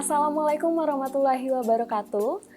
Assalamualaikum warahmatullahi wabarakatuh.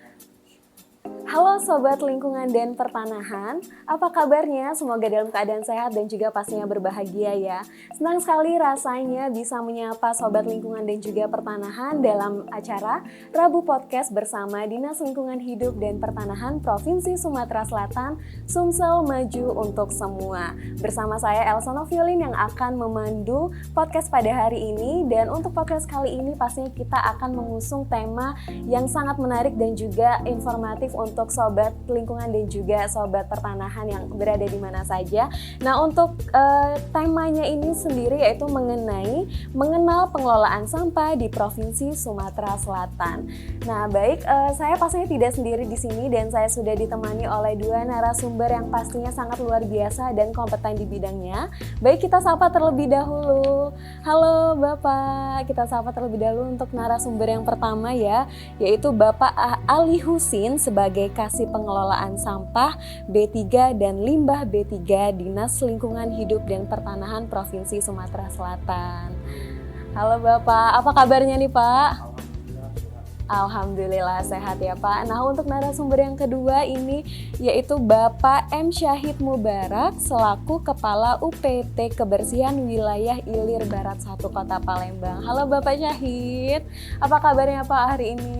Halo Sobat Lingkungan dan Pertanahan, apa kabarnya? Semoga dalam keadaan sehat dan juga pastinya berbahagia ya. Senang sekali rasanya bisa menyapa Sobat Lingkungan dan juga Pertanahan dalam acara Rabu Podcast bersama Dinas Lingkungan Hidup dan Pertanahan Provinsi Sumatera Selatan, Sumsel Maju untuk Semua. Bersama saya Elsa Noviolin yang akan memandu podcast pada hari ini, dan untuk podcast kali ini pastinya kita akan mengusung tema yang sangat menarik dan juga informatif untuk Sobat Lingkungan dan juga Sobat Pertanahan yang berada di mana saja. Nah, untuk temanya ini sendiri yaitu mengenal pengelolaan sampah di Provinsi Sumatera Selatan. Nah, baik, saya pastinya tidak sendiri di sini dan saya sudah ditemani oleh dua narasumber yang pastinya sangat luar biasa dan kompeten di bidangnya. Baik, kita sapa terlebih dahulu. Halo Bapak, kita sapa terlebih dahulu untuk narasumber yang pertama ya, yaitu Bapak Ali Husin sebagai Kasih Pengelolaan Sampah B3 dan Limbah B3 Dinas Lingkungan Hidup dan Pertanahan Provinsi Sumatera Selatan. Halo Bapak, apa kabarnya nih Pak? Alhamdulillah sehat ya Pak. Nah, untuk narasumber yang kedua ini yaitu Bapak M. Syahid Mubarak selaku Kepala UPT Kebersihan Wilayah Ilir Barat 1 Kota Palembang. Halo Bapak Syahid, apa kabarnya Pak hari ini?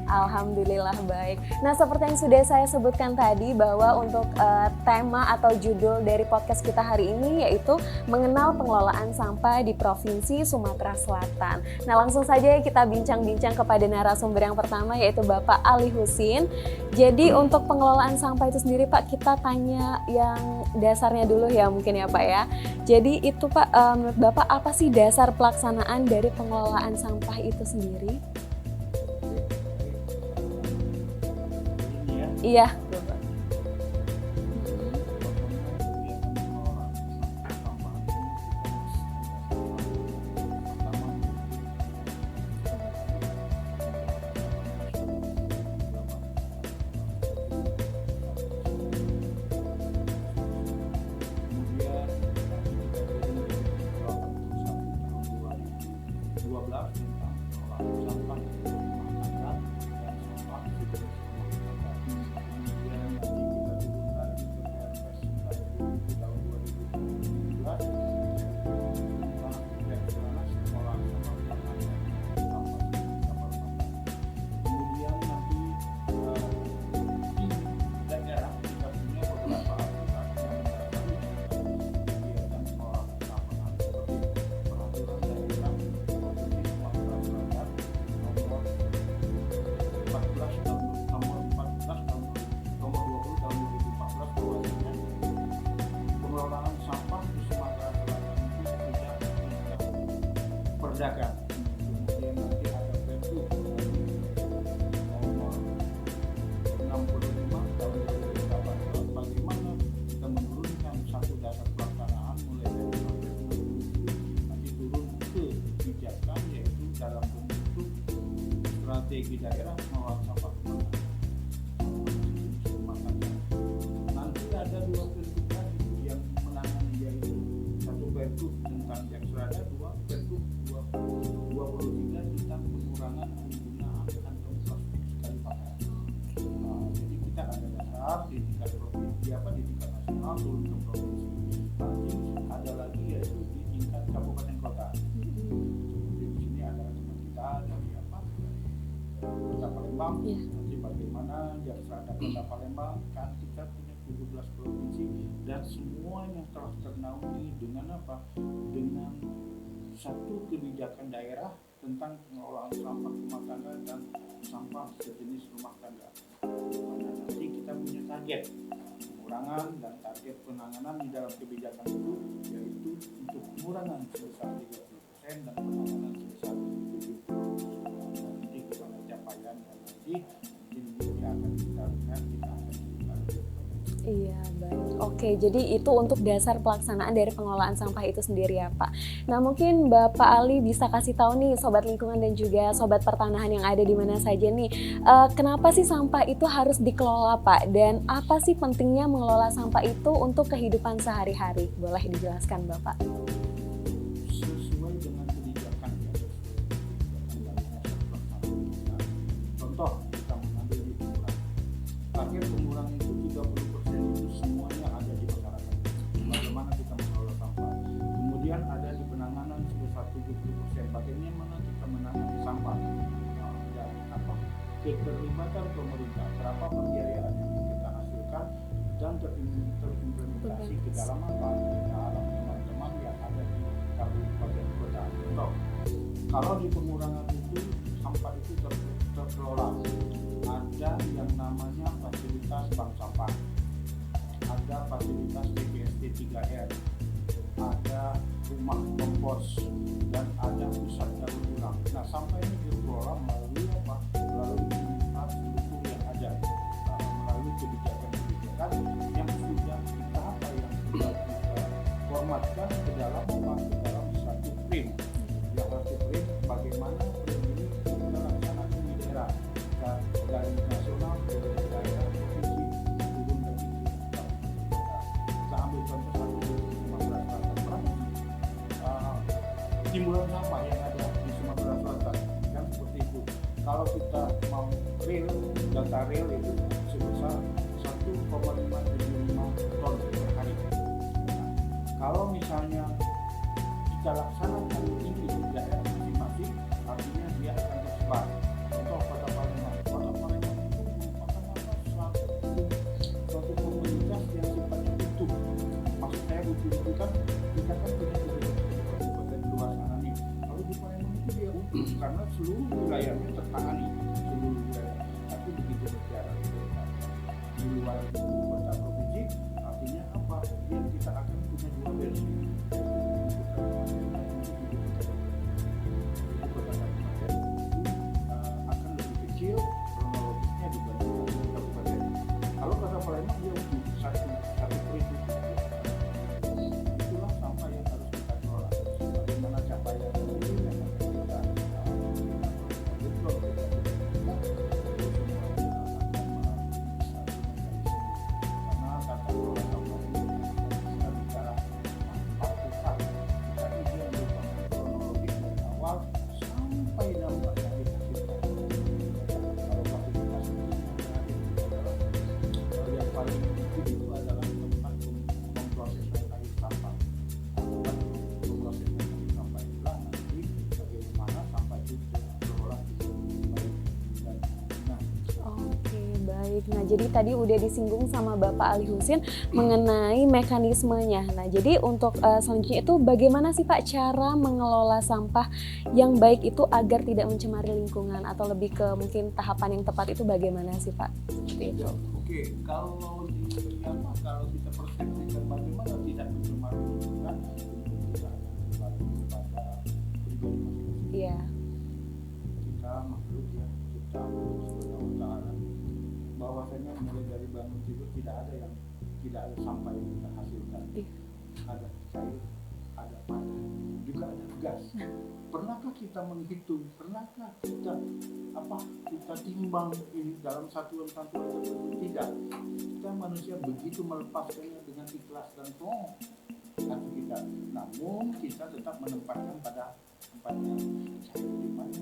Alhamdulillah baik. Nah, seperti yang sudah saya sebutkan tadi bahwa untuk tema atau judul dari podcast kita hari ini yaitu mengenal pengelolaan sampah di Provinsi Sumatera Selatan. Nah, langsung saja kita bincang-bincang kepada narasumber yang pertama yaitu Bapak Ali Husin. Jadi untuk pengelolaan sampah itu sendiri Pak, kita tanya yang dasarnya dulu ya mungkin ya Pak ya. Jadi itu Pak, menurut Bapak apa sih dasar pelaksanaan dari pengelolaan sampah itu sendiri? Iya, Bapak. Perdagangan. Kemudian nanti ada Perpu nomor 65 tahun 2018 bagaimana kita menurunkan satu dasar pelaksanaan mulai dari nanti turun ke kebijakan yaitu dalam bentuk strategi daerah mengelola sampah rumah tangga. Nanti ada dua Perpu lagi yang menangani yaitu satu Perpu tentang yang serada, dua Perpu 23 tentang pengurangan penggunaan kantong plastik sekali pakai. Jadi kita ada dasar di tingkat provinsi di tingkat nasional turun ke provinsi. Nanti ada lagi yaitu di tingkat kabupaten kota. Seperti di sini ada teman kita dari Kota Palembang. Nanti bagaimana yang serada Kota Palembang kan kita punya 17 provinsi dan semua yang telah ternaungi dengan dengan satu kebijakan daerah tentang pengelolaan sampah rumah tangga dan sampah sejenis rumah tangga. Mana nanti kita punya target pengurangan dan target penanganan di dalam kebijakan itu yaitu untuk pengurangan sebesar 30% dan penanganan sebesar 70%. Nanti kepada capaian nanti ini akan kita lihat kita akan kita. Iya, baik. Oke, jadi itu untuk dasar pelaksanaan dari pengelolaan sampah itu sendiri ya Pak. Nah, mungkin Bapak Ali bisa kasih tahu nih Sobat Lingkungan dan juga Sobat Pertanahan yang ada di mana saja nih, kenapa sih sampah itu harus dikelola Pak? Dan apa sih pentingnya mengelola sampah itu untuk kehidupan sehari-hari? Boleh dijelaskan Bapak? Sesuai dengan kebijakan ya, keterlibatan pemerintah, berapa pembiayaan yang kita hasilkan dan terimplementasi ke dalam apa? Ke dalam teman-teman yang ada di kabupaten kota. Contoh, kalau di pengurangan itu sampah itu terkelola, ada yang namanya fasilitas bank sampah, ada fasilitas TPST 3R, ada rumah kompos, dan ada pusat daur ulang. Nah, sampah ini dikelola melalui apa? Melalui infrastruktur yang ada, melalui kebijakan-kebijakan yang sudah kita yang sudah kita formatkan ke dalam apa? Ke dalam satu frame. Yang satu frame bagaimana frame ini kita laksanakan di daerah, dari nasional ke daerah provinsi turun lagi ke kabupaten. Kita ambil contoh satu di Sumatera Selatan. Timbulan sampah yang ada di Sumatera Selatan kan seperti itu. Kalau kita mau real, data real itu sebesar 1,575 ton per hari. Nah, kalau misalnya kita laksanakan ini di daerah masing-masing, artinya dia akan tersebar. Contoh Kota Palembang. Kota Palembang itu merupakan suatu komunitas yang sifatnya utuh. Maksud saya utuh itu kan kita kan punya kabupaten luar sana nih. Kalau di Palembang itu dia utuh karena seluruh wilayahnya tertangani, seluruh wilayah. Tapi begitu berjalan di luar kota provinsi, artinya apa? Dia kita akan punya dua versi. Akan lebih kecil kronologisnya dibandingkan kabupaten. Kalau kota Palembang dia utuh satu periode. Itulah sampah yang harus kita kelola. Bagaimana capaian ini yang akan kita karena tata kelola sampah ini kita bicara empat pusat. Kita ini yang kronologis dari awal sampai dampak yang dihasilkan. Kalau fasilitas yang paling penting itu adalah tempat pemrosesan air sampah. Pemrosesan air sampah itulah nanti bagaimana sampah itu dikelola dengan baik dan benar. Oke, baik. Nah, jadi tadi udah disinggung sama Bapak Ali Husin mengenai mekanismenya. Nah, jadi untuk selanjutnya itu bagaimana sih Pak cara mengelola sampah yang baik itu agar tidak mencemari lingkungan, atau lebih ke mungkin tahapan yang tepat itu bagaimana sih Pak? Seperti itu. Oke, kalau kita persepsikan bagaimana tidak mencemari lingkungan, kita akan kembali kepada pribadi masing-masing. Iya. Kita makhluk ya, kita Subhanahu wa ta'ala, bahwasanya mulai dari bangun tidur tidak ada sampah yang kita hasilkan. Ada cair, ada panas, juga ada gas. Pernahkah kita menghitung? Pernahkah kita timbang ini dalam satuan-satuan tertentu? Tidak. Kita manusia begitu melepaskannya dengan ikhlas dan toh hati kita. Namun kita tetap menempatkan pada tempatnya. Cair di mana?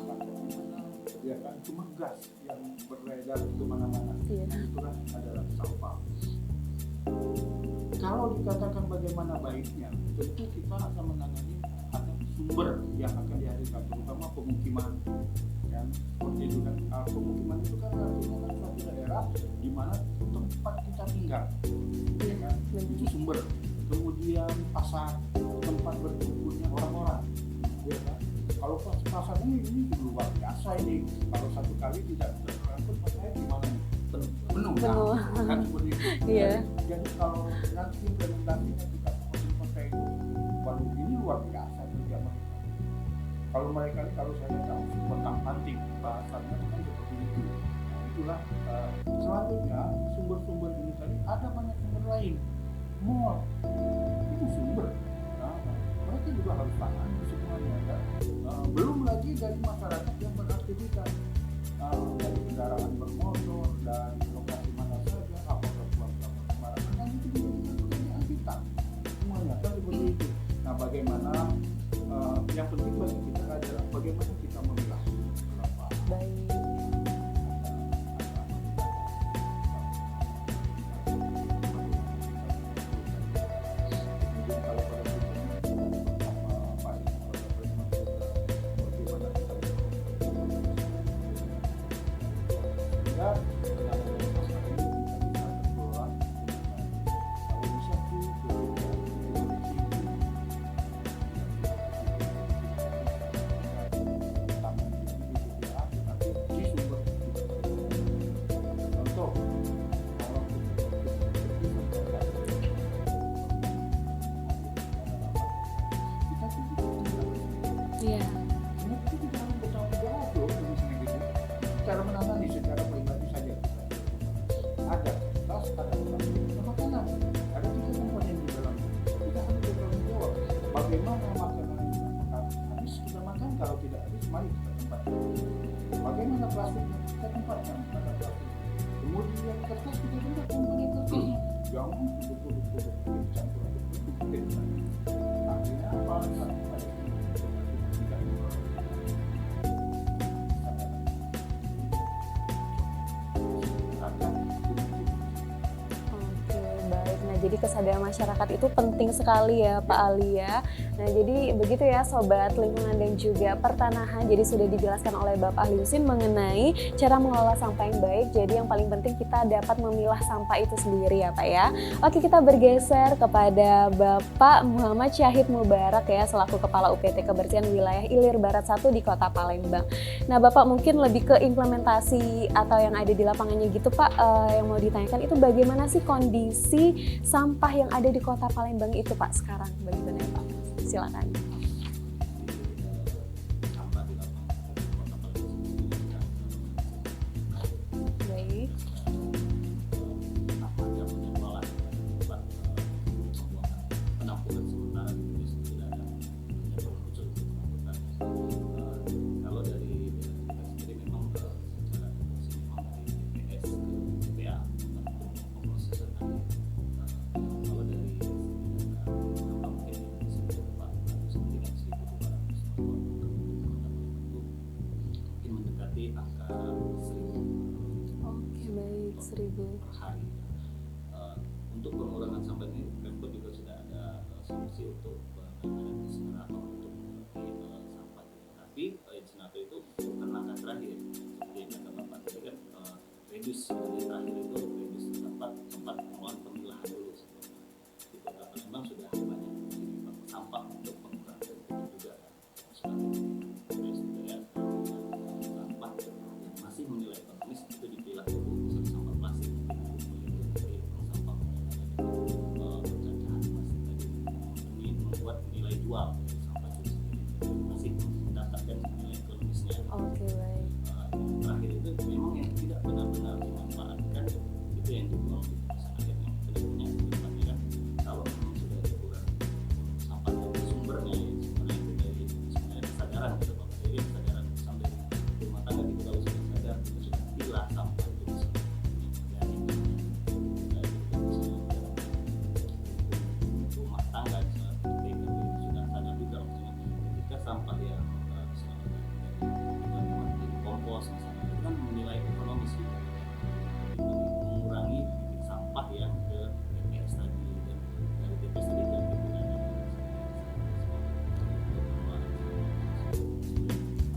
Pakai di mana? Ya kan, cuma gas yang beredar kemana-mana. Itulah adalah sampah. Kalau dikatakan bagaimana baiknya, tentu kita akan menangani ada sumber yang akan dihasilkan, terutama pemukiman. Yang seperti itu kan, pemukiman itu kan artinya kan suatu daerah di mana tempat kita tinggal, ya kan? Itu sumber. Kemudian pasar, tempat berkumpulnya orang-orang, ya kan? Kalau pasar ini luar biasa ini. Kalau satu kali tidak terangkut, pasarnya gimana nih? Penuh. Kan seperti itu. Iya. Jadi kalau nanti implementasinya kita kota itu, waduh ini luar biasa kerja mereka. Kalau mereka ini kalau saya tahu potang panting bahasanya kan seperti itu. Nah, itulah selanjutnya sumber-sumber ini tadi ada banyak sumber lain. Mall itu sumber. Nah, mereka juga harus tahan semuanya kan. Belum lagi dari masyarakat yang beraktivitas dari kendaraan bermotor, dari lokasi mana saja, apakah buang sampah sembarangan, dan itu juga pekerjaan kita semuanya kan seperti itu. Nah, bagaimana yang penting bagi kita adalah bagaimana kita memilah sampah. Baik. nanti kita tidak. Iya. Semua itu kita harus bertanggung jawab loh, misalnya gitu. Cara menangani secara pribadi saja. Ada tas, ada makanan, ada tiga komponen di dalam. Kita harus bertanggung jawab. Bagaimana makanan itu habis kita makan, kalau tidak habis mari kita tempatkan. Bagaimana plastik kita tempatkan pada plastik. Kemudian kertas kita tempatkan pada kertas. Jangan produk-produk campur aduk. Artinya apa? Jadi kesadaran masyarakat itu penting sekali ya Pak Ali ya. Nah jadi begitu ya Sobat Lingkungan dan juga Pertanahan. Jadi sudah dijelaskan oleh Bapak Ahli Husin mengenai cara mengelola sampah yang baik. Jadi yang paling penting kita dapat memilah sampah itu sendiri ya Pak ya. Oke, kita bergeser kepada Bapak Muhammad Syahid Mubarak ya, selaku Kepala UPT Kebersihan Wilayah Ilir Barat 1 di Kota Palembang. Nah Bapak mungkin lebih ke implementasi atau yang ada di lapangannya gitu Pak, yang mau ditanyakan itu bagaimana sih kondisi sampah yang ada di Kota Palembang itu Pak sekarang, bagaimana ya Pak? Silakan. Baik. Kalau dari sendiri memang secara regulasi memang dari BPS ke BPA pemrosesan tadi. Kalau dari angka mungkin di sini Pak sendiri kan 1.200 mungkin mendekati angka 1.000. Oke baik, 1.000 per hari. Untuk pengurangan sampah ini Pemkot juga sudah ada solusi untuk penanganan insinerator untuk sampah. Tapi insinerator itu bukan langkah terakhir seperti yang kata Bapak tadi kan, reduce yang terakhir itu reduce tempat pengelolaan pemilahan dulu sebelumnya. Di Kota Palembang sudah banyak sampah untuk pengurangan itu juga sudah juga ya, sampah yang masih menilai ekonomis itu dipilah dulu, misalnya sampah plastik sampah pencacahan plastik tadi ini membuat nilai jual sampah itu sendiri masih mendapatkan nilai ekonomisnya. Oke baik. Yang terakhir itu memang yang tidak benar-benar dimanfaatkan itu yang dibuang di tempat akhirnya berikutnya dipastikan kalau memang sudah ada kurang sampah dari sumbernya itu dari sebenarnya kesadaran gitu Pak. Jadi kesadaran sampai rumah tangga kita kalau sudah sadar kita sudah pilah sampah itu bisa dari rumah tangga misalnya sudah sadar juga maksudnya ketika sampah yang kompos misalnya itu kan menilai ekonomis juga mengurangi sampah yang ke TPS tadi dan dari TPS tadi dan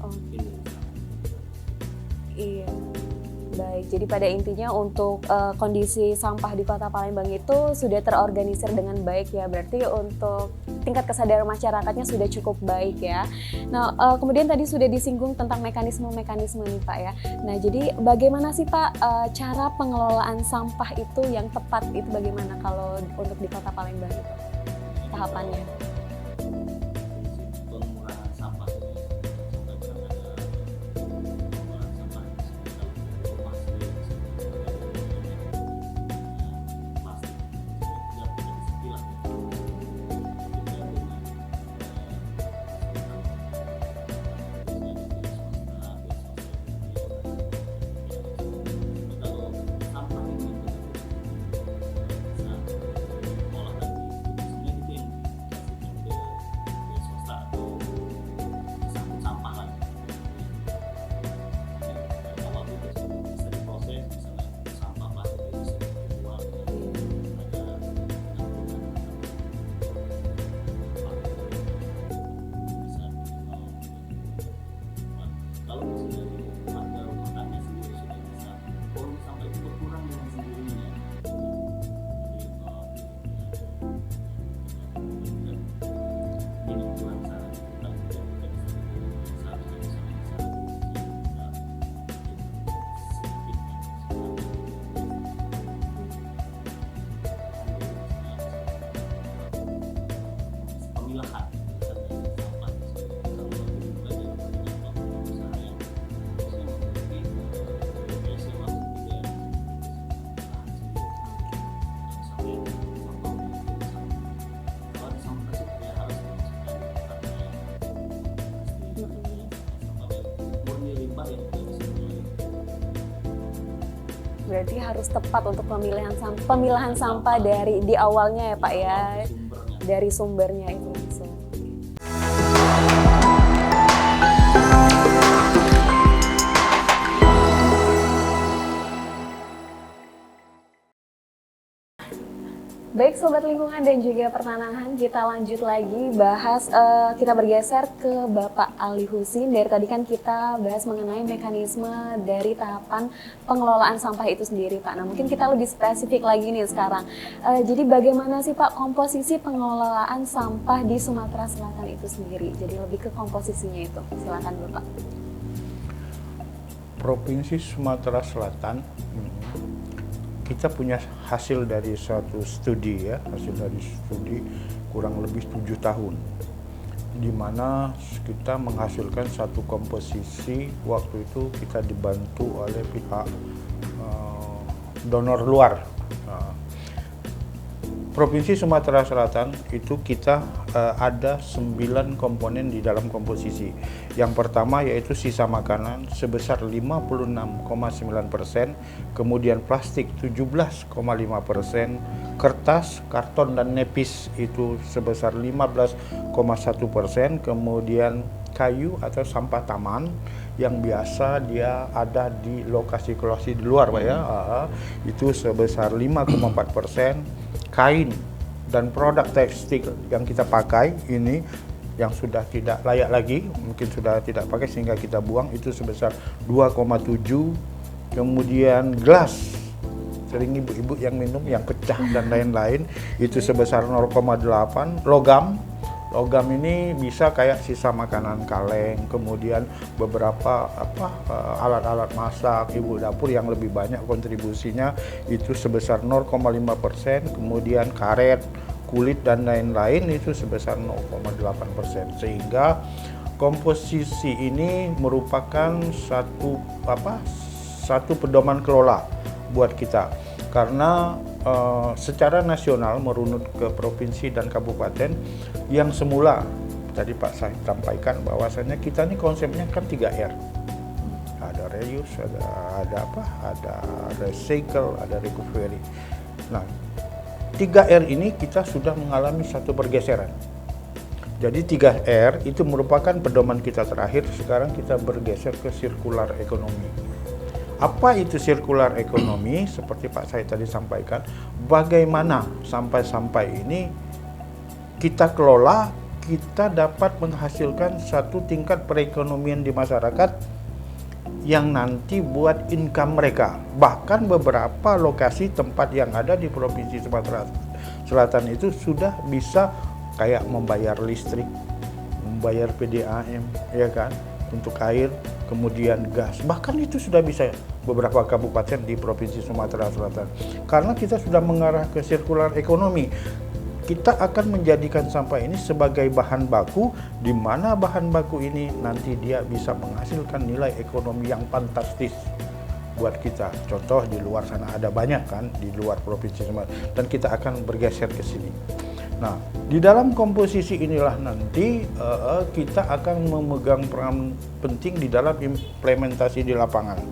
Oke. Iya. Baik, jadi pada intinya untuk kondisi sampah di Kota Palembang itu sudah terorganisir dengan baik ya. Berarti untuk tingkat kesadaran masyarakatnya sudah cukup baik ya. Nah, kemudian tadi sudah disinggung tentang mekanisme-mekanisme nih Pak ya. Nah, jadi bagaimana sih Pak cara pengelolaan sampah itu yang tepat itu bagaimana kalau untuk di Kota Palembang itu tahapannya? pengurangan sampah ini sampai kan ada pengurangan sampah kalau rumah sendiri plastik tidak bisa dipilah kalau sampah ini bisa olah lagi sebenarnya itu yang Berarti harus tepat untuk pemilahan sampah dari di awalnya ya Pak ya, sumbernya. dari sumbernya itu langsung. Baik Sobat Lingkungan dan juga Pertanahan, kita lanjut lagi bahas, kita bergeser ke Bapak Ali Husin. Dari tadi kan kita bahas mengenai mekanisme dari tahapan pengelolaan sampah itu sendiri Pak. Nah mungkin kita lebih spesifik lagi nih sekarang. Jadi bagaimana sih Pak komposisi pengelolaan sampah di Sumatera Selatan itu sendiri? Jadi lebih ke komposisinya itu, silakan Bapak. Provinsi Sumatera Selatan, kita punya hasil dari suatu studi ya, hasil dari studi kurang lebih 7 tahun, di mana kita menghasilkan satu komposisi. Waktu itu kita dibantu oleh pihak donor luar. Provinsi Sumatera Selatan itu kita ada 9 komponen di dalam komposisi. Yang pertama yaitu sisa makanan sebesar 56,9%, kemudian plastik 17,5%, kertas, karton dan nepis itu sebesar 15,1%, kemudian kayu atau sampah taman yang biasa dia ada di lokasi-lokasi di luar Pak ya, itu sebesar 5,4%. Kain dan produk tekstil yang kita pakai ini yang sudah tidak layak lagi, mungkin sudah tidak pakai sehingga kita buang, itu sebesar 2,7. Kemudian gelas, sering ibu-ibu yang minum yang pecah dan lain-lain, itu sebesar 0,8. Logam ini bisa kayak sisa makanan kaleng, kemudian beberapa alat-alat masak, ibu dapur yang lebih banyak kontribusinya itu sebesar 0,5%, kemudian karet, kulit dan lain-lain itu sebesar 0,8%. Sehingga komposisi ini merupakan satu pedoman kelola buat kita, karena secara nasional merunut ke provinsi dan kabupaten yang semula tadi Pak saya sampaikan bahwasanya kita ini konsepnya kan 3R. Ada reuse, ada recycle, ada recovery. Nah, 3R ini kita sudah mengalami satu pergeseran. Jadi 3R itu merupakan pedoman kita terakhir, sekarang kita bergeser ke circular economy. Apa itu circular economy? Seperti Pak Said tadi sampaikan, bagaimana sampah-sampah ini kita kelola, kita dapat menghasilkan satu tingkat perekonomian di masyarakat yang nanti buat income mereka. Bahkan beberapa lokasi tempat yang ada di Provinsi Sumatera Selatan itu sudah bisa kayak membayar listrik, membayar PDAM, ya kan, untuk air, kemudian gas. Bahkan itu sudah bisa beberapa kabupaten di Provinsi Sumatera Selatan. Karena kita sudah mengarah ke circular economy, kita akan menjadikan sampah ini sebagai bahan baku, di mana bahan baku ini nanti dia bisa menghasilkan nilai ekonomi yang fantastis buat kita. Contoh di luar sana ada banyak kan, di luar Provinsi Sumatera, dan kita akan bergeser ke sini. Nah, di dalam komposisi inilah nanti kita akan memegang peran penting di dalam implementasi di lapangan.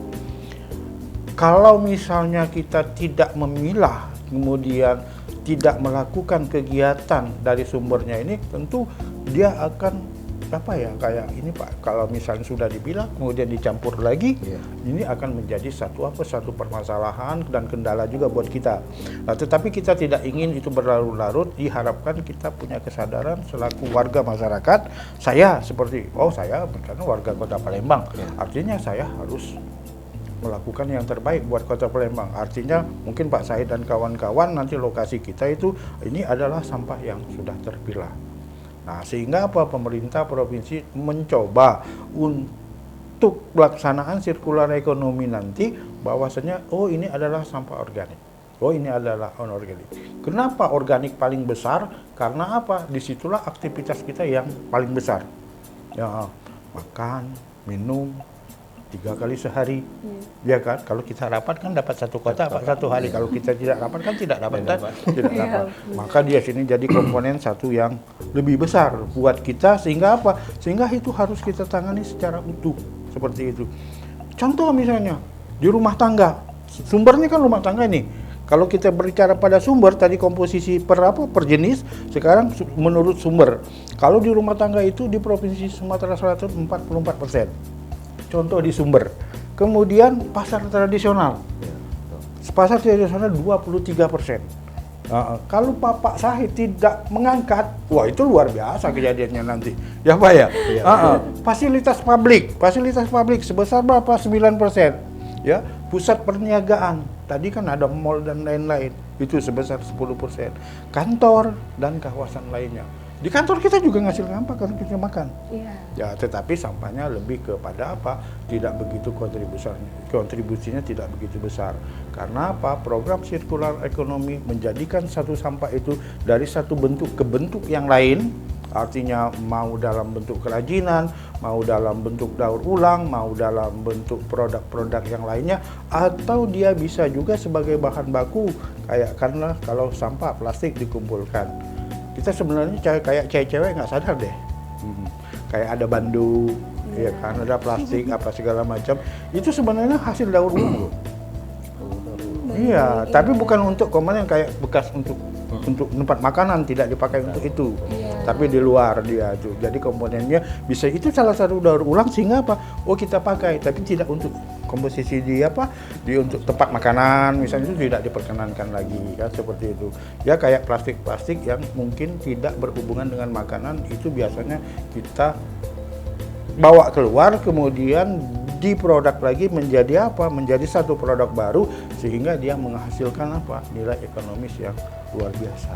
Kalau misalnya kita tidak memilah, kemudian tidak melakukan kegiatan dari sumbernya ini, tentu dia akan kayak ini Pak, kalau misalnya sudah dipilah kemudian dicampur lagi, ini akan menjadi satu permasalahan dan kendala juga buat kita. Nah, tetapi kita tidak ingin itu berlarut-larut. Diharapkan kita punya kesadaran selaku warga masyarakat. Saya karena warga Kota Palembang, artinya saya harus melakukan yang terbaik buat Kota Palembang. Artinya mungkin Pak Said dan kawan-kawan nanti lokasi kita itu ini adalah sampah yang sudah terpilah. Nah, sehingga pemerintah provinsi mencoba untuk pelaksanaan sirkular ekonomi nanti bahwasanya ini adalah sampah organik. Ini adalah anorganik. Kenapa organik paling besar? Karena disitulah aktivitas kita yang paling besar. Ya, makan, minum 3 kali sehari, ya kan? Kalau kita rapat kan dapat satu kotak satu hari. Kalau kita tidak rapat kan tidak dapat. Maka dia sini jadi komponen satu yang lebih besar buat kita, sehingga Sehingga itu harus kita tangani secara utuh seperti itu. Contoh misalnya di rumah tangga, Sumbernya kan rumah tangga nih. Kalau kita berbicara pada sumber tadi komposisi per jenis, sekarang menurut sumber. Kalau di rumah tangga itu di Provinsi Sumatera Selatan 44%. Contoh di sumber. Kemudian pasar tradisional. Pasar tradisional 23%. Kalau Bapak Sahid tidak mengangkat, wah itu luar biasa kejadiannya nanti. Ya Pak ya? Fasilitas publik sebesar berapa? 9%. Ya, pusat perniagaan. Tadi kan ada mall dan lain-lain, itu sebesar 10%. Kantor dan kawasan lainnya. Di kantor kita juga ngasih sampah kalau kita makan. Iya. Ya, tetapi sampahnya lebih kepada apa? Tidak begitu kontribusinya tidak begitu besar. Karena apa? Program sirkular ekonomi menjadikan satu sampah itu dari satu bentuk ke bentuk yang lain. Artinya mau dalam bentuk kerajinan, mau dalam bentuk daur ulang, mau dalam bentuk produk-produk yang lainnya, atau dia bisa juga sebagai bahan baku, kayak karena kalau sampah plastik dikumpulkan. Kita sebenarnya kayak cewek-cewek nggak sadar deh. Kayak ada bandu, ya kan, ada plastik apa segala macam. Itu sebenarnya hasil daur ulang loh. Iya, tapi bukan untuk komponen kayak bekas untuk tempat makanan, tidak dipakai untuk itu. Tapi di luar dia tuh. Jadi komponennya bisa itu salah satu daur ulang sehingga apa? Oh kita pakai, tapi tidak untuk komposisi di apa? Di untuk tempat makanan misalnya itu tidak diperkenankan lagi kan seperti itu. Ya kayak plastik-plastik yang mungkin tidak berhubungan dengan makanan itu biasanya kita bawa keluar kemudian diproduk lagi menjadi apa? Menjadi satu produk baru sehingga dia menghasilkan apa? Nilai ekonomis yang luar biasa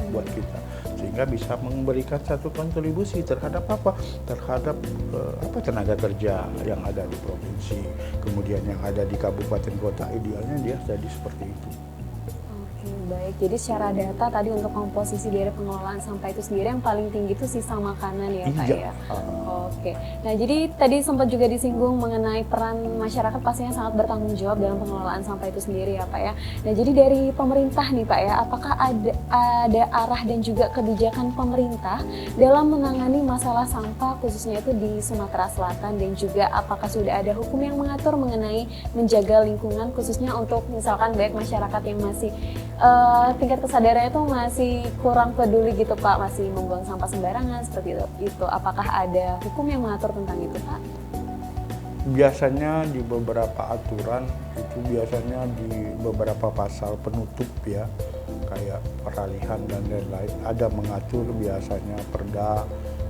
buat kita. Sehingga bisa memberikan satu kontribusi terhadap apa? Terhadap tenaga kerja yang ada di provinsi, kemudian yang ada di kabupaten kota, idealnya dia jadi seperti itu. Baik, jadi secara data tadi untuk komposisi dari pengelolaan sampah itu sendiri yang paling tinggi itu sisa makanan ya Pak ya? Oke, nah jadi tadi sempat juga disinggung mengenai peran masyarakat pastinya sangat bertanggung jawab dalam pengelolaan sampah itu sendiri ya Pak ya. Nah jadi dari pemerintah nih Pak ya, apakah ada arah dan juga kebijakan pemerintah dalam menangani masalah sampah khususnya itu di Sumatera Selatan, dan juga apakah sudah ada hukum yang mengatur mengenai menjaga lingkungan khususnya untuk misalkan baik masyarakat yang masih tingkat kesadarannya itu masih kurang peduli gitu Pak, masih membuang sampah sembarangan seperti itu. Apakah ada hukum yang mengatur tentang itu Pak? Biasanya di beberapa aturan itu biasanya di beberapa pasal penutup ya, kayak peralihan dan lain-lain ada mengatur biasanya perda,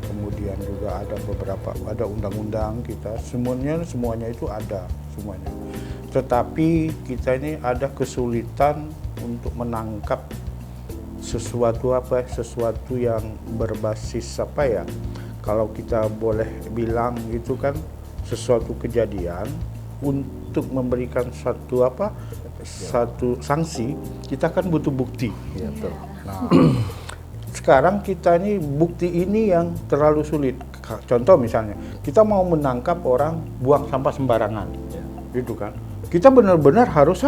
kemudian juga ada undang-undang kita semuanya itu ada semuanya. Tetapi kita ini ada kesulitan untuk menangkap sesuatu yang berbasis apa ya, kalau kita boleh bilang gitu kan, sesuatu kejadian untuk memberikan satu sanksi, kita kan butuh bukti. Nah, sekarang kita ini bukti ini yang terlalu sulit. Contoh misalnya kita mau menangkap orang buang sampah sembarangan, gitu kan, kita benar-benar harus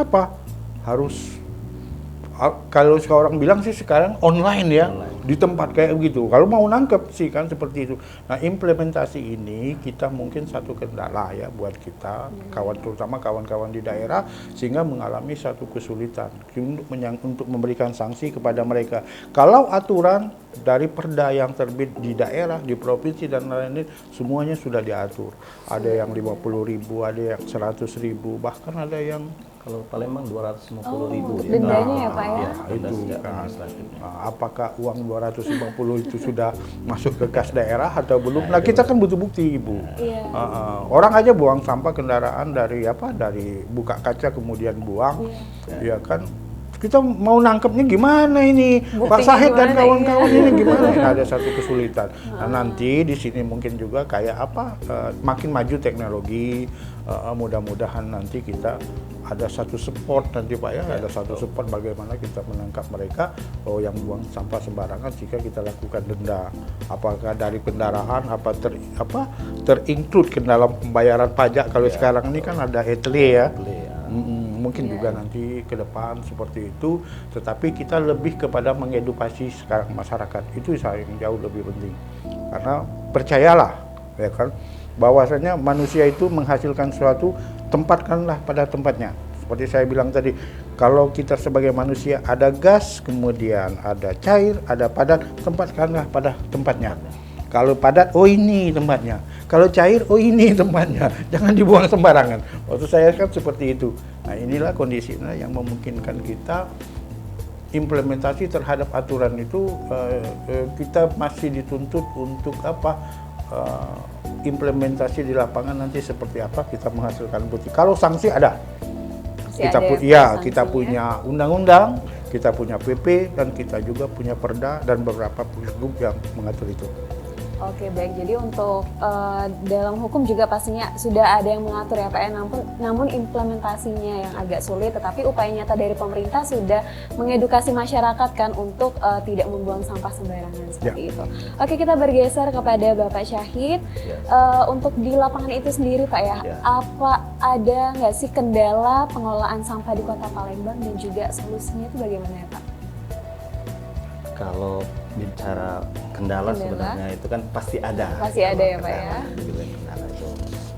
kalau seorang bilang sih sekarang online ya, di tempat kayak begitu. Kalau mau nangkep sih kan seperti itu. Nah implementasi ini kita mungkin satu kendala ya buat kita, terutama kawan-kawan di daerah, sehingga mengalami satu kesulitan untuk memberikan sanksi kepada mereka. Kalau aturan dari perda yang terbit di daerah, di provinsi dan lain-lain, semuanya sudah diatur. Ada yang 50.000, ada yang 100.000, bahkan ada yang kalau Palembang 250.000 ya. Dendanya ya Pak ya? Itu kan. Apakah uang 250 itu sudah masuk ke kas daerah atau belum? Nah kita kan butuh bukti Ibu. Orang aja buang sampah kendaraan dari buka kaca kemudian buang, ya kan. Kita mau nangkepnya gimana ini? Pak Sahid dan kawan-kawan ini gimana? Nah, ada satu kesulitan. Nah, nanti di sini mungkin juga kayak makin maju teknologi, mudah-mudahan nanti kita ada satu support nanti Pak ya, ada satu support bagaimana kita menangkap mereka yang buang sampah sembarangan, jika kita lakukan denda. Apakah dari kendaraan terinclude ke dalam pembayaran pajak kalau sekarang ini kan ada etle ya. Mungkin juga nanti ke depan seperti itu, tetapi kita lebih kepada mengedukasi sekarang masyarakat, itu yang jauh lebih penting. Karena percayalah ya kan, bahwasanya manusia itu menghasilkan sesuatu, tempatkanlah pada tempatnya. Seperti saya bilang tadi, kalau kita sebagai manusia ada gas, kemudian ada cair, ada padat, tempatkanlah pada tempatnya. Kalau padat, oh ini tempatnya. Kalau cair, oh ini tempatnya. Jangan dibuang sembarangan. Waktu saya kan seperti itu. Nah, inilah kondisinya yang memungkinkan kita implementasi terhadap aturan itu, kita masih dituntut untuk apa? Implementasi di lapangan nanti seperti apa kita menghasilkan bukti. Kalau sanksi ada. Kita punya undang-undang, kita punya PP, dan kita juga punya perda dan beberapa pergub yang mengatur itu. Oke, baik. Jadi untuk dalam hukum juga pastinya sudah ada yang mengatur ya Pak ya, namun implementasinya yang agak sulit, tetapi upaya nyata dari pemerintah sudah mengedukasi masyarakat kan untuk tidak membuang sampah sembarangan seperti itu. Oke, kita bergeser kepada Bapak Syahid. Untuk di lapangan itu sendiri Pak ya, apa ada nggak sih kendala pengelolaan sampah di Kota Palembang dan juga solusinya itu bagaimana ya Pak? Kalau bicara kendala sebenarnya itu kan pasti ada. Pasti ada ya Pak ya. Kendala itu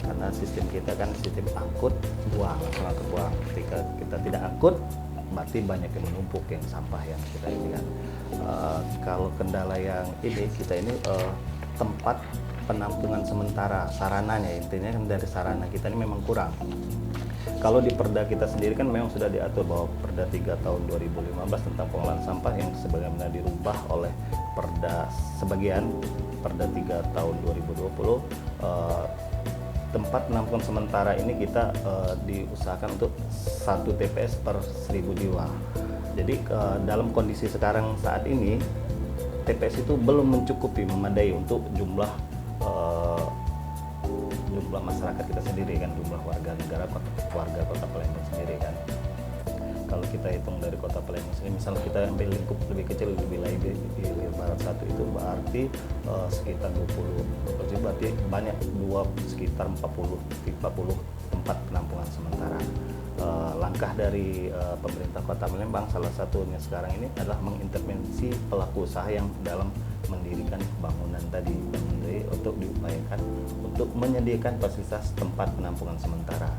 karena sistem kita kan sistem angkut buang, langsung angkut buang. Ketika kita tidak angkut, berarti banyak yang menumpuk yang sampah yang kita ini kan. Kalau kendala yang ini kita ini tempat penampungan sementara, sarananya intinya kan dari sarana kita ini memang kurang. Kalau di Perda kita sendiri kan memang sudah diatur bahwa Perda 3 tahun 2015 tentang pengelolaan sampah yang sebagaimana dirubah oleh Perda sebagian Perda 3 tahun 2020, tempat penampungan sementara ini kita diusahakan untuk 1 TPS per 1000 jiwa. Jadi dalam kondisi sekarang saat ini TPS itu belum mencukupi, memadai untuk jumlah masyarakat kita sendiri kan, jumlah warga negara warga Kota Palembang sendiri kan. Kalau kita hitung dari Kota Palembang sendiri, misalnya kita ambil lingkup lebih kecil di wilayah di Barat 1 itu berarti sekitar 20 berarti banyak sekitar 40 tempat penampungan sementara. Langkah dari pemerintah Kota Palembang salah satunya sekarang ini adalah mengintervensi pelaku usaha yang dalam mendirikan bangunan tadi untuk diupayakan untuk menyediakan fasilitas tempat penampungan sementara.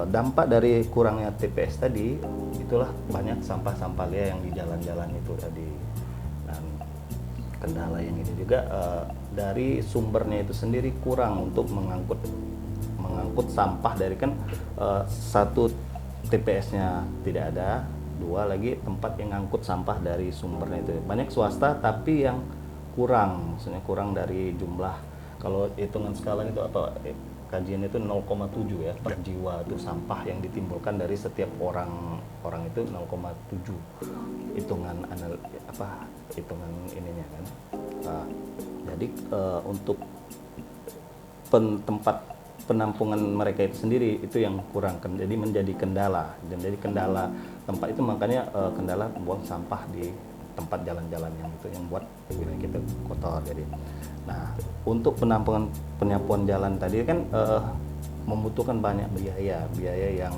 Dampak dari kurangnya TPS tadi itulah banyak sampah-sampah liar yang di jalan-jalan itu tadi. Dan kendala yang ini juga dari sumbernya itu sendiri kurang untuk mengangkut sampah dari kan satu TPS-nya tidak ada, dua lagi tempat yang ngangkut sampah dari sumbernya itu banyak swasta tapi yang kurang, maksudnya kurang dari jumlah, kalau hitungan skala itu apa kajian itu 0,7 ya per jiwa itu sampah yang ditimbulkan dari setiap orang itu 0,7 hitungan hitungan ininya kan. Jadi untuk tempat penampungan mereka itu sendiri itu yang kurang, jadi menjadi kendala, dan jadi kendala tempat itu makanya kendala buang sampah di tempat jalan-jalan yang itu yang buat wilayah kita kotor. Jadi nah untuk penyapuan jalan tadi kan membutuhkan banyak biaya yang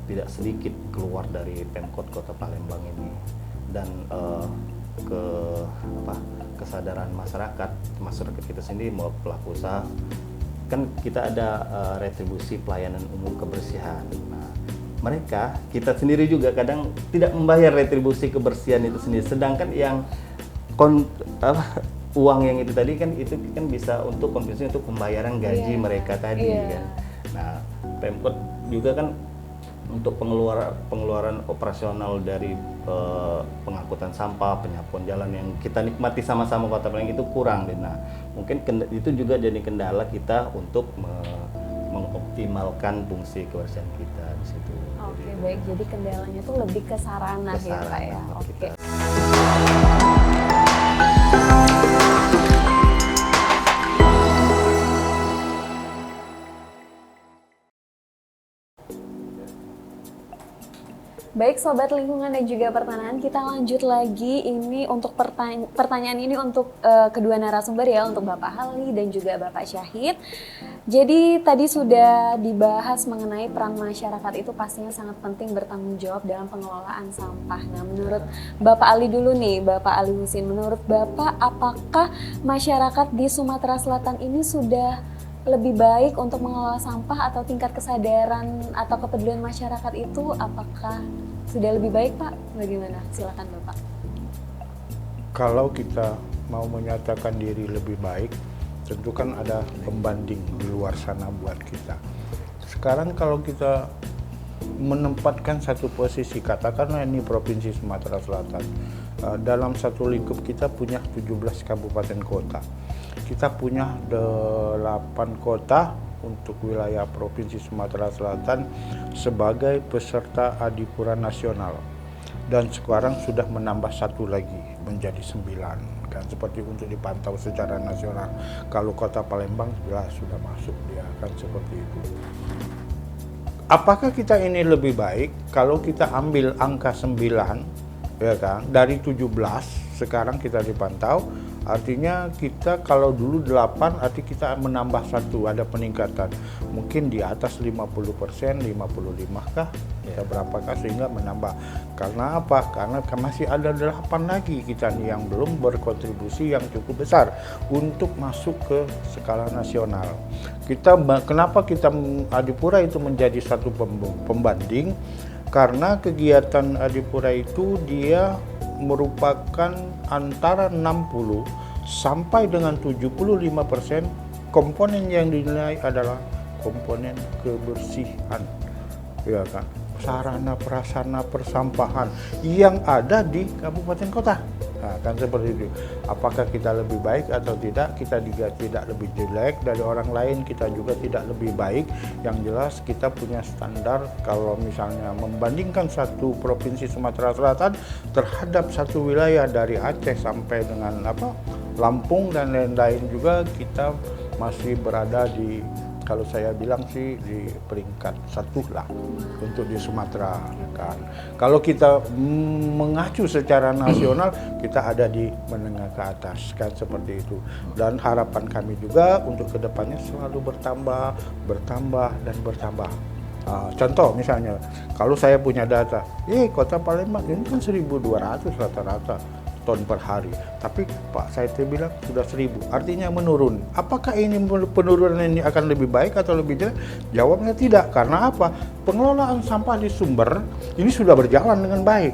tidak sedikit keluar dari Pemkot Kota Palembang ini, dan kesadaran masyarakat kita sendiri mau pelaku usaha kan kita ada retribusi pelayanan umum kebersihan. Nah, kita sendiri juga kadang tidak membayar retribusi kebersihan itu sendiri, sedangkan yang uang yang itu tadi kan itu kan bisa untuk kontribusi untuk pembayaran gaji mereka tadi kan. Nah, Pemkot juga kan untuk pengeluaran operasional dari pengangkutan sampah, penyapuan jalan yang kita nikmati sama-sama Kota Palembang itu kurang. Nah, mungkin itu juga jadi kendala kita untuk mengoptimalkan fungsi kebersihan kita di situ. Oke, baik. Jadi kendalanya tuh lebih ke sarana ya Pak ya. Oke. Baik Sobat Lingkungan dan juga Pertanahan, kita lanjut lagi ini untuk pertanyaan ini untuk kedua narasumber ya, untuk Bapak Hali dan juga Bapak Syahid. Jadi tadi sudah dibahas mengenai peran masyarakat itu pastinya sangat penting bertanggung jawab dalam pengelolaan sampah. Nah menurut Bapak Ali dulu nih, Bapak Ali Husin, menurut Bapak apakah masyarakat di Sumatera Selatan ini sudah lebih baik untuk mengelola sampah atau tingkat kesadaran atau kepedulian masyarakat itu apakah sudah lebih baik, Pak? Bagaimana? Silakan Bapak. Kalau kita mau menyatakan diri lebih baik, tentu kan ada pembanding di luar sana buat kita. Sekarang kalau kita menempatkan satu posisi, katakanlah ini Provinsi Sumatera Selatan, dalam satu lingkup kita punya 17 kabupaten kota. Kita punya 8 kota untuk wilayah Provinsi Sumatera Selatan sebagai peserta Adipura Nasional. Dan sekarang sudah menambah satu lagi menjadi 9 kan, seperti untuk dipantau secara nasional. Kalau kota Palembang jelas sudah masuk dia kan seperti itu. Apakah kita ini lebih baik kalau kita ambil angka 9 ya kan, dari 17 sekarang kita dipantau, artinya kita kalau dulu 8 arti kita menambah satu, ada peningkatan mungkin di atas 50%, 55 kah atau berapakah sehingga menambah. Karena apa? Karena masih ada 8 lagi kita nih yang belum berkontribusi yang cukup besar untuk masuk ke skala nasional. Kenapa kita Adipura itu menjadi satu pembanding? Karena kegiatan Adipura itu dia merupakan antara 60 sampai dengan 75% komponen yang dinilai adalah komponen kebersihan, ya kan, sarana prasarana persampahan yang ada di kabupaten kota. Nah, kan seperti itu. Apakah kita lebih baik atau tidak? Kita juga tidak lebih jelek dari orang lain, kita juga tidak lebih baik. Yang jelas kita punya standar kalau misalnya membandingkan satu provinsi Sumatera Selatan terhadap satu wilayah dari Aceh sampai dengan Lampung dan lain-lain juga, kita masih berada di, kalau saya bilang sih di peringkat 1 lah untuk di Sumatera kan. Kalau kita mengacu secara nasional kita ada di menengah ke atas kan seperti itu. Dan harapan kami juga untuk kedepannya selalu bertambah dan bertambah. Contoh misalnya, kalau saya punya data, Kota Palembang ini kan 1.200 rata-rata ton per hari, tapi Pak Said bilang sudah 1.000, artinya menurun. Apakah ini penurunan ini akan lebih baik atau lebih jelek? Jawabnya tidak. Karena apa? Pengelolaan sampah di sumber ini sudah berjalan dengan baik,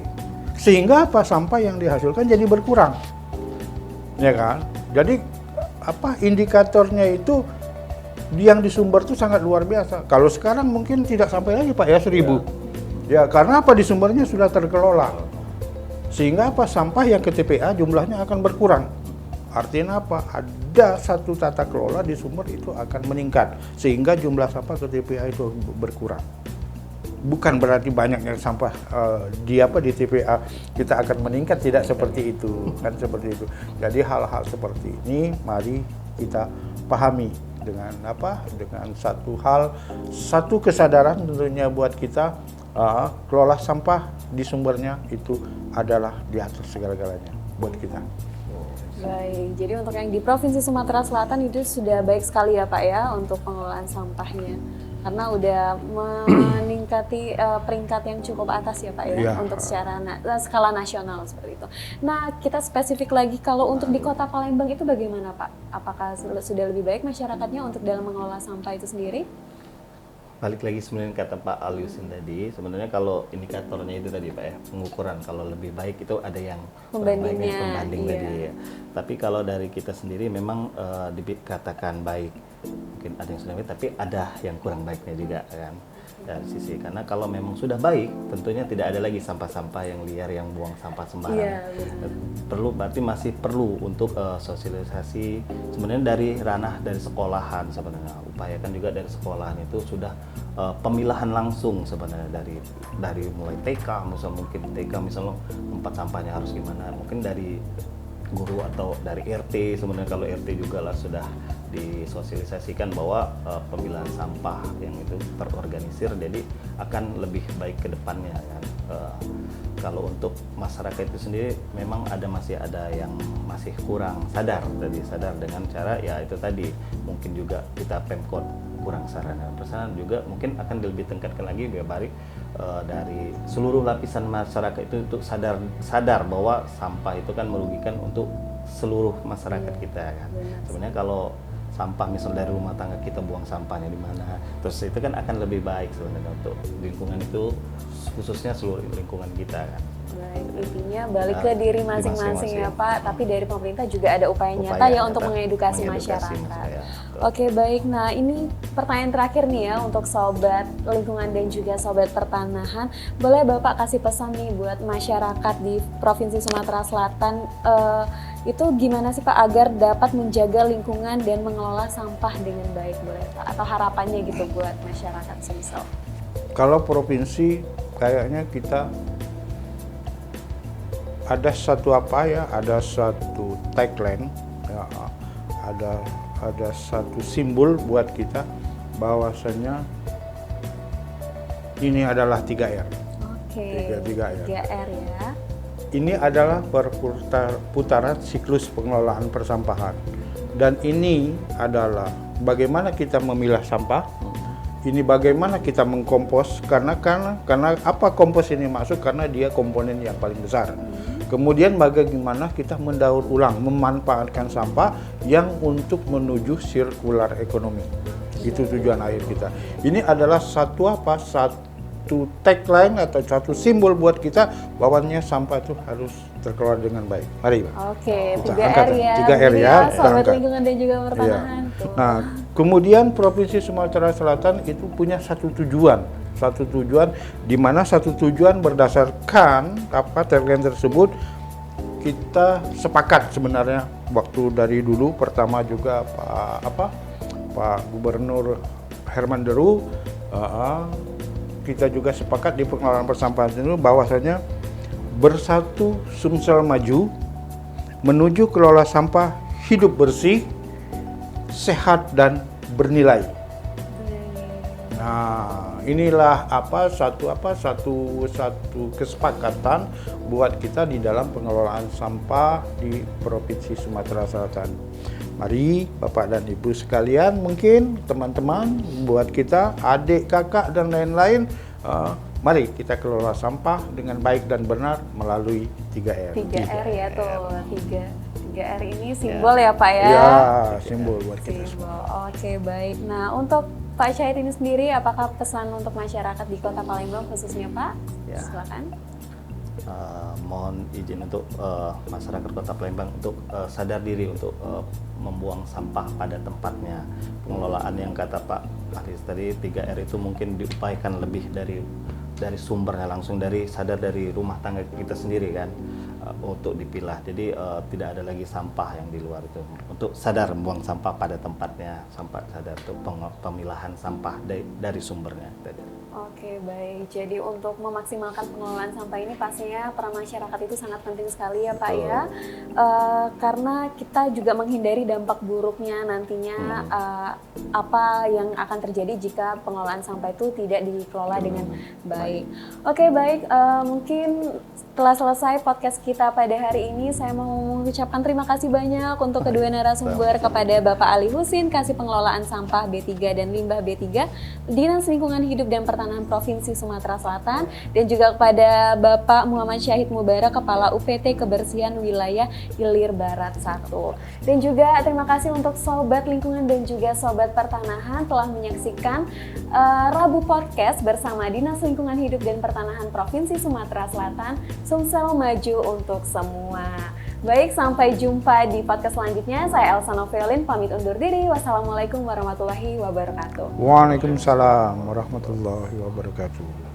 sehingga sampah yang dihasilkan jadi berkurang, ya kan? Jadi indikatornya itu yang di sumber itu sangat luar biasa. Kalau sekarang mungkin tidak sampai lagi Pak 1.000, ya karena di sumbernya sudah terkelola. Sehingga sampah yang ke TPA jumlahnya akan berkurang. Artinya ada satu tata kelola di sumber itu akan meningkat sehingga jumlah sampah ke TPA itu berkurang. Bukan berarti banyaknya sampah di TPA kita akan meningkat, tidak seperti itu kan seperti itu. Jadi hal-hal seperti ini mari kita pahami dengan dengan satu kesadaran tentunya buat kita. Kelola sampah di sumbernya itu adalah di atas segala-galanya buat kita. Baik, jadi untuk yang di Provinsi Sumatera Selatan itu sudah baik sekali ya Pak ya untuk pengelolaan sampahnya. Karena udah meningkati peringkat yang cukup atas ya Pak ya, untuk secara skala nasional seperti itu. Nah, kita spesifik lagi kalau untuk di Kota Palembang itu bagaimana Pak? Apakah sudah lebih baik masyarakatnya untuk dalam mengelola sampah itu sendiri? Balik lagi sebenarnya kata Pak Aliusin tadi, sebenarnya kalau indikatornya itu tadi Pak ya, pengukuran kalau lebih baik itu ada yang pembanding tadi. Tapi kalau dari kita sendiri memang dikatakan baik, mungkin ada yang sudah baik, tapi ada yang kurang baiknya juga kan dari sisi, karena kalau memang sudah baik tentunya tidak ada lagi sampah-sampah yang liar yang buang sampah sembarangan. Berarti masih perlu untuk sosialisasi sebenarnya dari ranah dari sekolahan, sebenarnya upayakan juga dari sekolahan itu sudah pemilahan langsung sebenarnya dari mulai TK, misalnya tempat sampahnya harus gimana, mungkin dari guru atau dari RT, sebenarnya kalau RT juga lah sudah disosialisasikan bahwa pemilahan sampah yang itu terorganisir, jadi akan lebih baik ke depannya kan. Kalau untuk masyarakat itu sendiri memang masih ada yang masih kurang sadar dengan cara ya itu tadi, mungkin juga kita Pemkot kurang sarana prasarana juga mungkin akan lebih tingkatkan lagi biar balik dari seluruh lapisan masyarakat itu untuk sadar bahwa sampah itu kan merugikan untuk seluruh masyarakat kita kan. Sebenarnya kalau sampah, misal dari rumah tangga kita buang sampahnya di mana, terus itu kan akan lebih baik sebenarnya untuk lingkungan itu, khususnya seluruh lingkungan kita kan. Baik, intinya balik ke diri masing-masing ya Pak, tapi dari pemerintah juga ada upaya nyata Upaya ya untuk nyata, mengedukasi mengedukasi masyarakat. ya. Oke baik, nah ini pertanyaan terakhir nih ya untuk sobat lingkungan dan juga sobat pertanahan. Boleh Bapak kasih pesan nih buat masyarakat di Provinsi Sumatera Selatan, itu gimana sih Pak agar dapat menjaga lingkungan dan mengelola sampah dengan baik, boleh Pak? Atau harapannya gitu buat masyarakat Sumsel? Kalau provinsi kayaknya kita ada satu ada satu tagline, ya, ada satu simbol buat kita bahwasanya ini adalah 3R. Oke, 3R. 3R ya. Ini adalah perputaran siklus pengelolaan persampahan. Dan ini adalah bagaimana kita memilah sampah. Ini bagaimana kita mengkompos karena apa kompos ini masuk, karena dia komponen yang paling besar. Kemudian bagaimana kita mendaur ulang, memanfaatkan sampah yang untuk menuju sirkular ekonomi. Itu tujuan akhir kita. Ini adalah satu tagline atau satu simbol buat kita bahwanya sampah itu harus terkelola dengan baik. Mari, Pak. Oke, Kita 3R angkat, ya. 3R ya, kita Sobat angkat. lingkungan dan juga pertanahan. Iya. Tuh. Nah, kemudian Provinsi Sumatera Selatan itu punya satu tujuan di mana satu tujuan berdasarkan tagline tersebut kita sepakat sebenarnya waktu dari dulu, pertama juga Pak Gubernur Herman Deru, kita juga sepakat di pengelolaan persampahan itu bahwasanya bersatu Sumsel maju menuju kelola sampah hidup bersih, sehat dan bernilai. Nah, inilah satu kesepakatan buat kita di dalam pengelolaan sampah di Provinsi Sumatera Selatan. Mari Bapak dan Ibu sekalian, mungkin teman-teman, buat kita, adik, kakak dan lain-lain, mari kita kelola sampah dengan baik dan benar melalui 3R. 3R ya tuh, 3R ini simbol ya Pak ya? Ya, simbol buat kita semua. Simbol, oke baik. Nah untuk Pak Syahid ini sendiri, apakah pesan untuk masyarakat di Kota Palembang khususnya Pak? Ya. Silakan. Mohon izin untuk masyarakat Kota Palembang untuk sadar diri untuk membuang sampah pada tempatnya. Pengelolaan yang kata Pak Aris tadi 3R itu mungkin diupayakan lebih dari sumbernya, langsung sadar dari rumah tangga kita sendiri kan, untuk dipilah. Jadi tidak ada lagi sampah yang di luar itu. Untuk sadar membuang sampah pada tempatnya, sadar untuk pemilahan sampah dari sumbernya. Oke baik, jadi untuk memaksimalkan pengelolaan sampah ini pastinya peran masyarakat itu sangat penting sekali ya Pak ya, karena kita juga menghindari dampak buruknya nantinya apa yang akan terjadi jika pengelolaan sampah itu tidak dikelola dengan baik. Oke baik, mungkin setelah selesai podcast kita pada hari ini, saya mau mengucapkan terima kasih banyak untuk kedua narasumber, kepada Bapak Ali Husin, Kasih Pengelolaan Sampah B3 dan Limbah B3, Dinas Lingkungan Hidup dan Pertanahan Provinsi Sumatera Selatan, dan juga kepada Bapak Muhammad Syahid Mubarak, Kepala UPT Kebersihan Wilayah Ilir Barat 1. Dan juga terima kasih untuk Sobat Lingkungan dan juga Sobat Pertanahan telah menyaksikan Rabu Podcast bersama Dinas Lingkungan Hidup dan Pertanahan Provinsi Sumatera Selatan, Sumsel maju untuk semua. Baik, sampai jumpa di podcast selanjutnya. Saya Elsa Novelin, pamit undur diri. Wassalamualaikum warahmatullahi wabarakatuh. Waalaikumsalam warahmatullahi wabarakatuh.